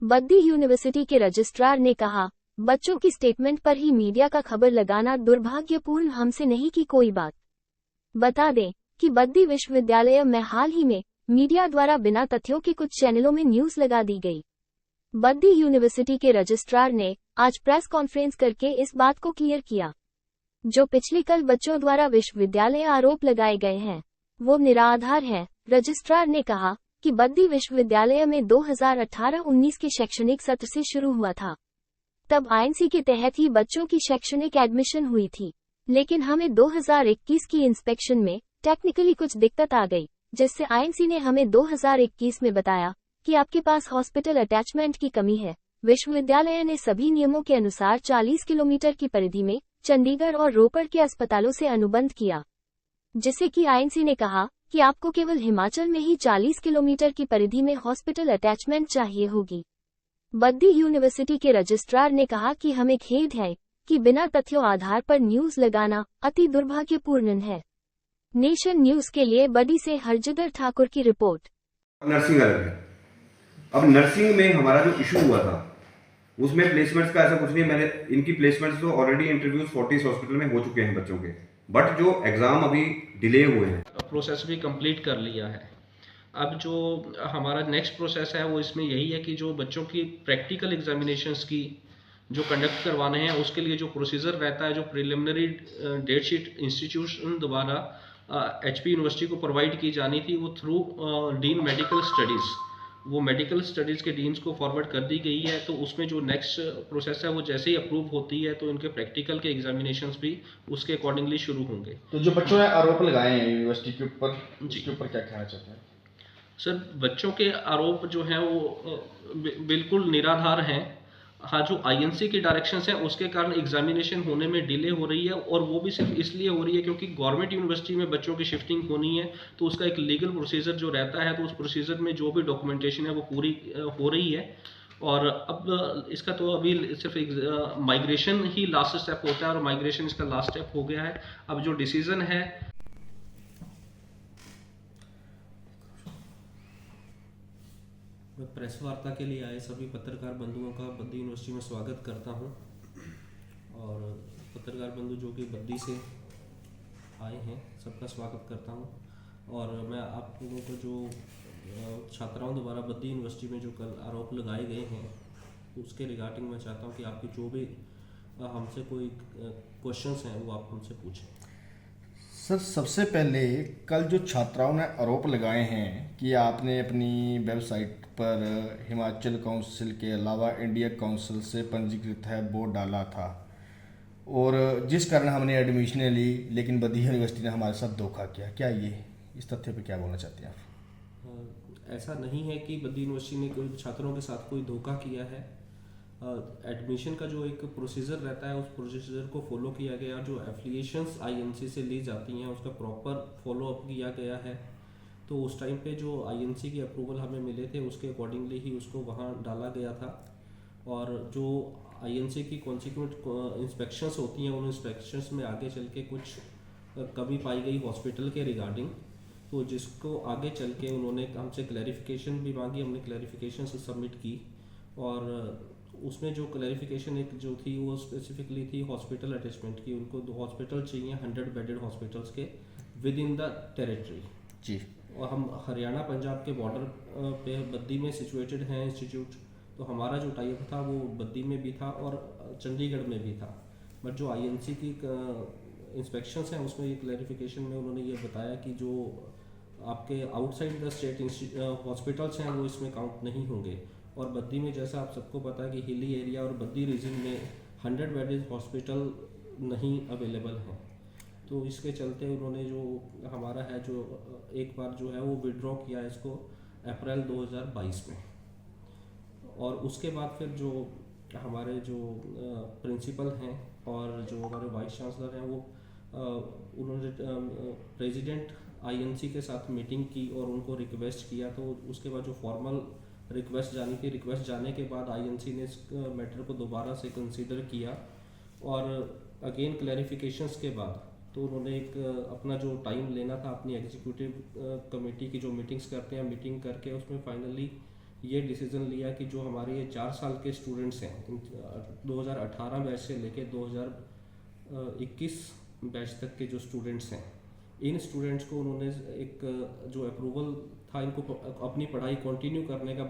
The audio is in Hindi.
बद्दी यूनिवर्सिटी के रजिस्ट्रार ने कहा, बच्चों की स्टेटमेंट पर ही मीडिया का खबर लगाना दुर्भाग्यपूर्ण, हमसे नहीं की कोई बात। बता दें कि बद्दी विश्वविद्यालय में हाल ही में मीडिया द्वारा बिना तथ्यों के कुछ चैनलों में न्यूज लगा दी गई। बद्दी यूनिवर्सिटी के रजिस्ट्रार ने आज प्रेस कॉन्फ्रेंस करके इस बात को क्लियर किया। जो पिछले कल बच्चों द्वारा विश्वविद्यालय आरोप लगाए गए हैं वो निराधार है। रजिस्ट्रार ने कहा कि बद्दी विश्वविद्यालय में 2018-19 के शैक्षणिक सत्र से शुरू हुआ था। तब आईएनसी के तहत ही बच्चों की शैक्षणिक एडमिशन हुई थी, लेकिन हमें 2021 की इंस्पेक्शन में टेक्निकली कुछ दिक्कत आ गई, जिससे आईएनसी ने हमें 2021 में बताया कि आपके पास हॉस्पिटल अटैचमेंट की कमी है। विश्वविद्यालय ने सभी नियमों के अनुसार 40 किलोमीटर की परिधि में चंडीगढ़ और रोपड़ के अस्पतालों से अनुबंध किया, जिसे कि आईएनसी ने कहा कि आपको केवल हिमाचल में ही 40 किलोमीटर की परिधि में हॉस्पिटल अटैचमेंट चाहिए होगी। बद्दी यूनिवर्सिटी के रजिस्ट्रार ने कहा कि हमें खेद है कि बिना तथ्यों आधार पर न्यूज लगाना अति दुर्भाग्यपूर्ण है। नेशन न्यूज के लिए बद्दी से हरजिदर ठाकुर की रिपोर्ट। नर्सिंग अलग है। अब नर्सिंग में हमारा जो इशू हुआ था उसमें प्लेसमेंट्स का ऐसा कुछ नहीं। मैंने इनकी प्लेसमेंट्स तो ऑलरेडी इंटरव्यूज 40 हॉस्पिटल में हो चुके हैं बच्चों के, बट जो एग्जाम अभी डिले हुए हैं, प्रोसेस भी कंप्लीट कर लिया है। अब जो हमारा नेक्स्ट प्रोसेस है वो इसमें यही है कि जो बच्चों की प्रैक्टिकल एग्जामिनेशंस की जो कंडक्ट करवाने हैं उसके लिए जो प्रोसीजर रहता है, जो प्रिलिमिनरी डेट शीट इंस्टीट्यूशन द्वारा एचपी यूनिवर्सिटी को प्रोवाइड की जानी थी, वो थ्रू डीन मेडिकल स्टडीज़, वो मेडिकल स्टडीज़ के डीन्स को फॉरवर्ड कर दी गई है। तो उसमें जो नेक्स्ट प्रोसेस है वो जैसे ही अप्रूव होती है तो इनके प्रैक्टिकल के एग्जामिनेशंस भी उसके अकॉर्डिंगली शुरू होंगे। तो जो बच्चों ने आरोप लगाए हैं यूनिवर्सिटी के ऊपर, जी उसके ऊपर क्या कहना चाहते हैं सर? बच्चों के आरोप जो हैं वो बिल्कुल निराधार हैं। हाँ, जो आईएनसी की डायरेक्शंस हैं उसके कारण एग्जामिनेशन होने में डिले हो रही है, और वो भी सिर्फ इसलिए हो रही है क्योंकि गवर्नमेंट यूनिवर्सिटी में बच्चों की शिफ्टिंग होनी है, तो उसका एक लीगल प्रोसीजर जो रहता है, तो उस प्रोसीजर में जो भी डॉक्यूमेंटेशन है वो पूरी हो रही है। और अब इसका तो अभी सिर्फ माइग्रेशन ही लास्ट स्टेप होता है, और माइग्रेशन इसका लास्ट स्टेप हो गया है। अब जो डिसीजन है, मैं प्रेस वार्ता के लिए आए सभी पत्रकार बंधुओं का बद्दी यूनिवर्सिटी में स्वागत करता हूं। और पत्रकार बंधु जो कि बद्दी से आए हैं सबका स्वागत करता हूं। और मैं आप लोगों को जो छात्राओं द्वारा बद्दी यूनिवर्सिटी में जो कल आरोप लगाए गए हैं उसके रिगार्डिंग मैं चाहता हूं कि आपकी जो भी हमसे कोई क्वेश्चंस हैं वो आप हमसे पूछें। सर, सबसे पहले कल जो छात्राओं ने आरोप लगाए हैं कि आपने अपनी वेबसाइट पर हिमाचल काउंसिल के अलावा इंडिया काउंसिल से पंजीकृत है बोर्ड डाला था, और जिस कारण हमने एडमिशनें ली, लेकिन बद्दी यूनिवर्सिटी ने हमारे साथ धोखा किया। क्या ये इस तथ्य पे क्या बोलना चाहते हैं आप? ऐसा नहीं है कि बद्दी यूनिवर्सिटी ने कोई छात्रों के साथ कोई धोखा किया है। एडमिशन का जो एक प्रोसीजर रहता है उस प्रोसीजर को फॉलो किया गया। जो एफिलिएशंस आईएनसी से ली जाती हैं उसका प्रॉपर फॉलो अप किया गया है। तो उस टाइम पे जो आईएनसी की अप्रूवल हमें मिले थे उसके अकॉर्डिंगली ही उसको वहाँ डाला गया था। और जो आईएनसी की कॉन्सिक्वेंट इंस्पेक्शंस होती हैं उन इंस्पेक्शंस में आगे चल के कुछ कमी पाई गई हॉस्पिटल के रिगार्डिंग, तो जिसको आगे चल के उन्होंने हमसे क्लैरिफिकेशन भी मांगी। हमने क्लैरिफिकेशन से सबमिट की, और उसमें जो क्लैरिफिकेशन एक जो थी वो स्पेसिफिकली थी हॉस्पिटल अटैचमेंट की। उनको 2 हॉस्पिटल चाहिए 100 बेडेड हॉस्पिटल्स के विद इन द टेरिटरी जी। और हम हरियाणा पंजाब के बॉर्डर पे बद्दी में सिचुएटेड हैं इंस्टीट्यूट, तो हमारा जो टाइप था वो बद्दी में भी था और चंडीगढ़ में भी था। बट जो आईएनसी की इंस्पेक्शंस हैं उसमें ये क्लैरिफिकेशन में उन्होंने ये बताया कि जो आपके आउटसाइड द स्टेट हॉस्पिटल्स हैं वो इसमें काउंट नहीं होंगे। और बद्दी में जैसा आप सबको पता है कि हिली एरिया और बद्दी रीजन में 100 बेडेड हॉस्पिटल नहीं अवेलेबल हैं। तो इसके चलते उन्होंने जो हमारा है जो एक बार जो है वो विड्रॉ किया इसको अप्रैल 2022 में। और उसके बाद फिर जो हमारे जो प्रिंसिपल हैं और जो हमारे वाइस चांसलर हैं वो उन्होंने प्रेसिडेंट आईएनसी के साथ मीटिंग की और उनको रिक्वेस्ट किया। तो उसके बाद जो फॉर्मल रिक्वेस्ट जानी थी, रिक्वेस्ट जाने के बाद आईएनसी ने इस मैटर को दोबारा से कंसीडर किया, और अगेन क्लैरिफिकेशंस के बाद तो उन्होंने एक अपना जो टाइम लेना था अपनी एग्जीक्यूटिव कमेटी की जो मीटिंग्स करते हैं, मीटिंग करके उसमें फाइनली ये डिसीज़न लिया कि जो हमारे ये 4 साल के स्टूडेंट्स हैं 2018 बैच से लेके 2021 बैच तक के जो स्टूडेंट्स हैं, इन स्टूडेंट्स को उन्होंने एक जो अप्रूवल था इनको अपनी पढ़ाई कंटिन्यू करने का